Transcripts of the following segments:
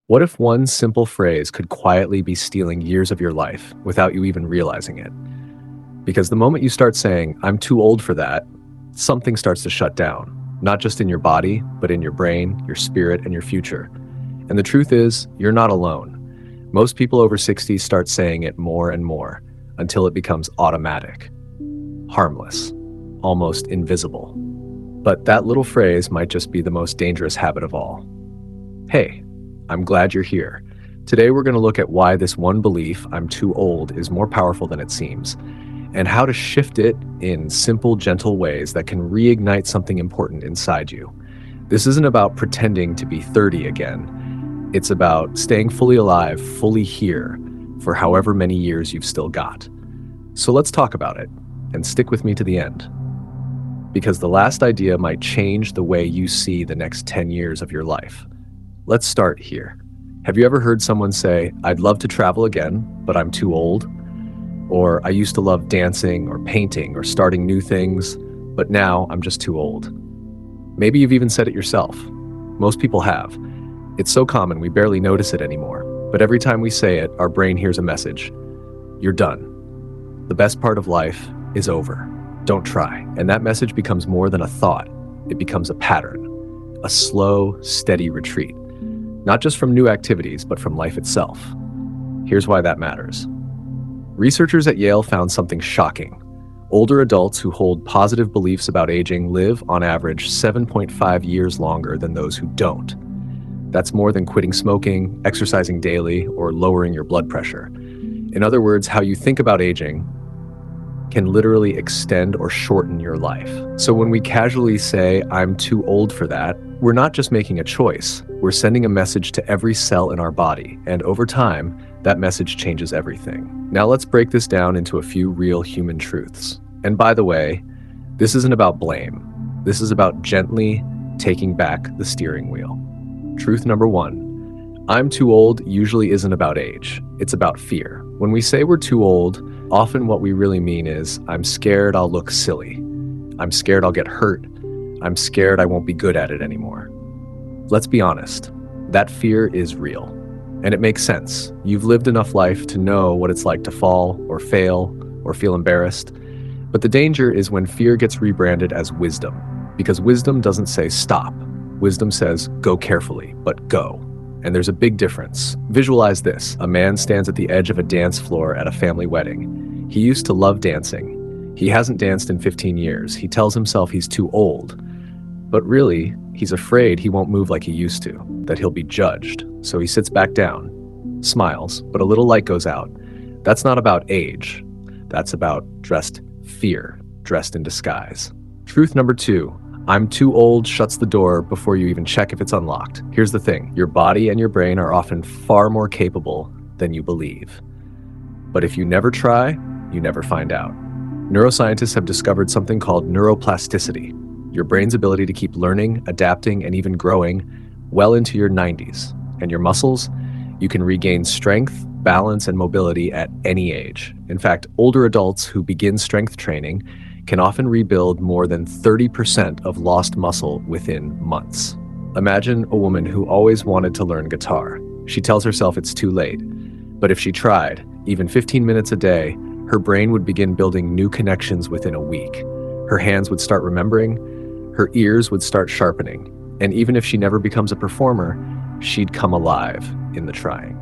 What if one simple phrase could quietly be stealing years of your life without you even realizing it? Because the moment you start saying, I'm too old for that, something starts to shut down, not just in your body, but in your brain, your spirit, and your future. And the truth is, you're not alone. Most people over 60 start saying it more and more until it becomes automatic, harmless, almost invisible. But that little phrase might just be the most dangerous habit of all. Hey, I'm glad you're here. Today we're going to look at why this one belief, I'm too old, is more powerful than it seems, and how to shift it in simple, gentle ways that can reignite something important inside you. This isn't about pretending to be 30 again. It's about staying fully alive, fully here, for however many years you've still got. So let's talk about it, and stick with me to the end. Because the last idea might change the way you see the next 10 years of your life. Let's start here. Have you ever heard someone say, I'd love to travel again, but I'm too old? Or I used to love dancing or painting or starting new things, but now I'm just too old. Maybe you've even said it yourself. Most people have. It's so common we barely notice it anymore, but every time we say it, our brain hears a message. You're done. The best part of life is over. Don't try. And that message becomes more than a thought. It becomes a pattern, a slow, steady retreat. Not just from new activities, but from life itself. Here's why that matters. Researchers at Yale found something shocking. Older adults who hold positive beliefs about aging live, on average, 7.5 years longer than those who don't. That's more than quitting smoking, exercising daily, or lowering your blood pressure. In other words, how you think about aging can literally extend or shorten your life. So when we casually say, I'm too old for that, we're not just making a choice. We're sending a message to every cell in our body, and over time, that message changes everything. Now let's break this down into a few real human truths. And by the way, this isn't about blame. This is about gently taking back the steering wheel. Truth number one, I'm too old usually isn't about age. It's about fear. When we say we're too old, often what we really mean is, I'm scared I'll look silly. I'm scared I'll get hurt. I'm scared I won't be good at it anymore. Let's be honest, that fear is real. And it makes sense. You've lived enough life to know what it's like to fall or fail or feel embarrassed. But the danger is when fear gets rebranded as wisdom, because wisdom doesn't say stop. Wisdom says go carefully, but go. And there's a big difference. Visualize this. A man stands at the edge of a dance floor at a family wedding. He used to love dancing. He hasn't danced in 15 years. He tells himself he's too old. But really, he's afraid he won't move like he used to, that he'll be judged. So he sits back down, smiles, but a little light goes out. That's not about age. That's about fear, dressed in disguise. Truth number two, I'm too old shuts the door before you even check if it's unlocked. Here's the thing, your body and your brain are often far more capable than you believe. But if you never try, you never find out. Neuroscientists have discovered something called neuroplasticity, your brain's ability to keep learning, adapting, and even growing well into your 90s. And your muscles, you can regain strength, balance, and mobility at any age. In fact, older adults who begin strength training can often rebuild more than 30% of lost muscle within months. Imagine a woman who always wanted to learn guitar. She tells herself it's too late. But if she tried, even 15 minutes a day, her brain would begin building new connections within a week. Her hands would start remembering, her ears would start sharpening, and even if she never becomes a performer, she'd come alive in the trying.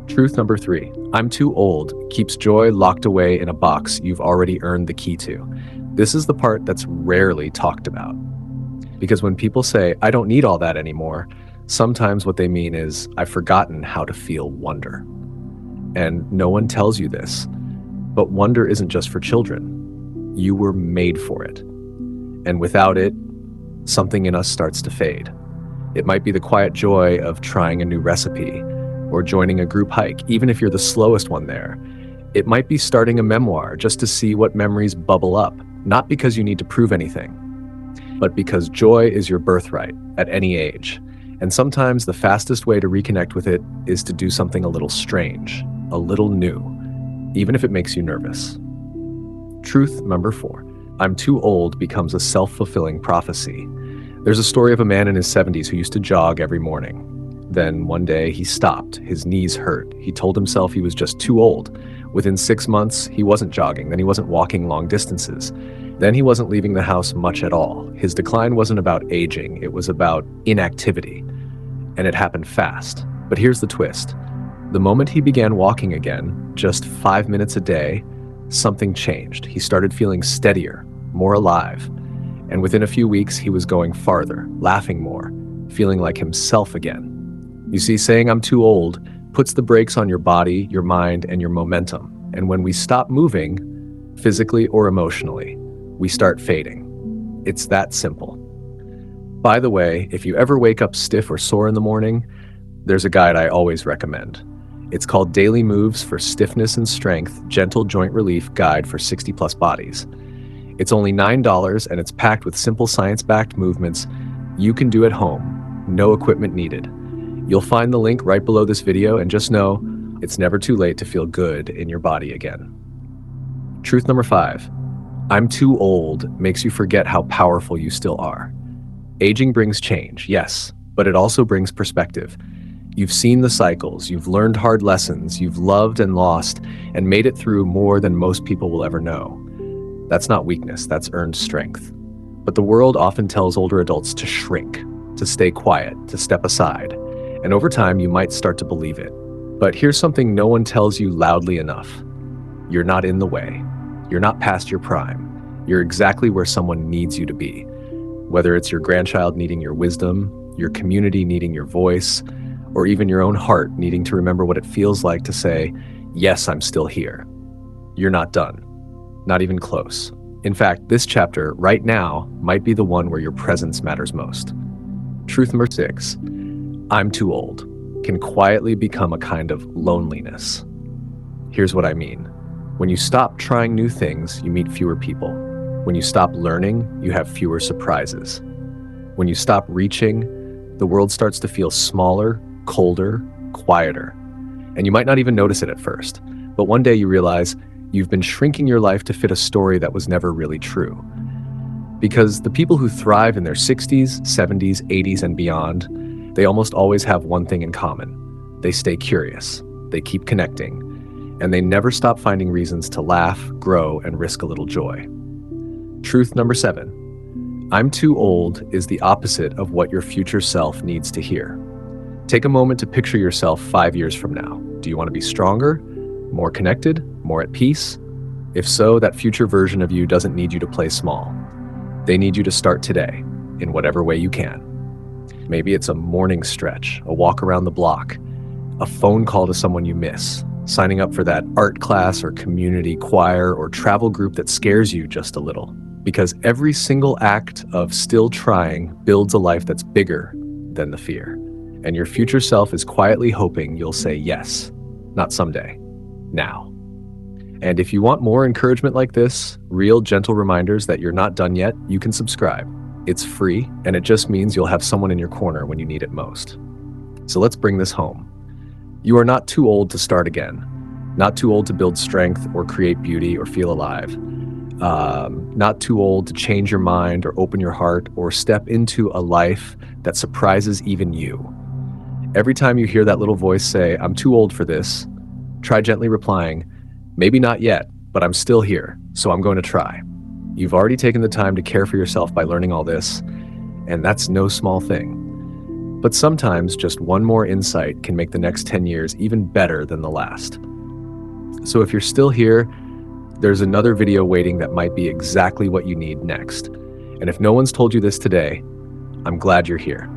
Truth number three, I'm too old keeps joy locked away in a box you've already earned the key to. This is the part that's rarely talked about. Because when people say, I don't need all that anymore, sometimes what they mean is, I've forgotten how to feel wonder. And no one tells you this, but wonder isn't just for children. You were made for it. And without it, something in us starts to fade. It might be the quiet joy of trying a new recipe or joining a group hike, even if you're the slowest one there. It might be starting a memoir just to see what memories bubble up, not because you need to prove anything, but because joy is your birthright at any age. And sometimes the fastest way to reconnect with it is to do something a little strange, a little new, even if it makes you nervous. Truth number four, I'm too old becomes a self-fulfilling prophecy. There's a story of a man in his 70s who used to jog every morning. Then one day he stopped. His knees hurt. He told himself he was just too old. Within 6 months, he wasn't jogging. Then he wasn't walking long distances. Then he wasn't leaving the house much at all. His decline wasn't about aging. It was about inactivity. And it happened fast. But here's the twist. The moment he began walking again, just 5 minutes a day, something changed. He started feeling steadier, more alive. And within a few weeks, he was going farther, laughing more, feeling like himself again. You see, saying I'm too old puts the brakes on your body, your mind, and your momentum. And when we stop moving, physically or emotionally, we start fading. It's that simple. By the way, if you ever wake up stiff or sore in the morning, there's a guide I always recommend. It's called Daily Moves for Stiffness and Strength, Gentle Joint Relief Guide for 60-plus bodies. It's only $9 and it's packed with simple science-backed movements you can do at home, no equipment needed. You'll find the link right below this video, and just know it's never too late to feel good in your body again. Truth number 5. I'm too old makes you forget how powerful you still are. Aging brings change, yes, but it also brings perspective. You've seen the cycles, you've learned hard lessons, you've loved and lost, and made it through more than most people will ever know. That's not weakness, that's earned strength. But the world often tells older adults to shrink, to stay quiet, to step aside. And over time, you might start to believe it. But here's something no one tells you loudly enough. You're not in the way. You're not past your prime. You're exactly where someone needs you to be. Whether it's your grandchild needing your wisdom, your community needing your voice, or even your own heart needing to remember what it feels like to say, yes, I'm still here. You're not done. Not even close. In fact, this chapter, right now, might be the one where your presence matters most. Truth number 6. I'm too old can quietly become a kind of loneliness. Here's what I mean. When you stop trying new things, you meet fewer people. When you stop learning, you have fewer surprises. When you stop reaching, the world starts to feel smaller, colder, quieter. And you might not even notice it at first, but one day you realize you've been shrinking your life to fit a story that was never really true. Because the people who thrive in their 60s, 70s, 80s, and beyond, they almost always have one thing in common. They stay curious, they keep connecting, and they never stop finding reasons to laugh, grow, and risk a little joy. Truth number 7. I'm too old is the opposite of what your future self needs to hear. Take a moment to picture yourself 5 years from now. Do you want to be stronger, more connected, more at peace? If so, that future version of you doesn't need you to play small. They need you to start today, in whatever way you can. Maybe it's a morning stretch, a walk around the block, a phone call to someone you miss, signing up for that art class or community choir or travel group that scares you just a little. Because every single act of still trying builds a life that's bigger than the fear. And your future self is quietly hoping you'll say yes, not someday, now. And if you want more encouragement like this, real gentle reminders that you're not done yet, you can subscribe. It's free, and it just means you'll have someone in your corner when you need it most. So let's bring this home. You are not too old to start again, not too old to build strength or create beauty or feel alive, not too old to change your mind or open your heart or step into a life that surprises even you. Every time you hear that little voice say, I'm too old for this, try gently replying, maybe not yet, but I'm still here, so I'm going to try. You've already taken the time to care for yourself by learning all this, and that's no small thing. But sometimes just one more insight can make the next 10 years even better than the last. So if you're still here, there's another video waiting that might be exactly what you need next. And if no one's told you this today, I'm glad you're here.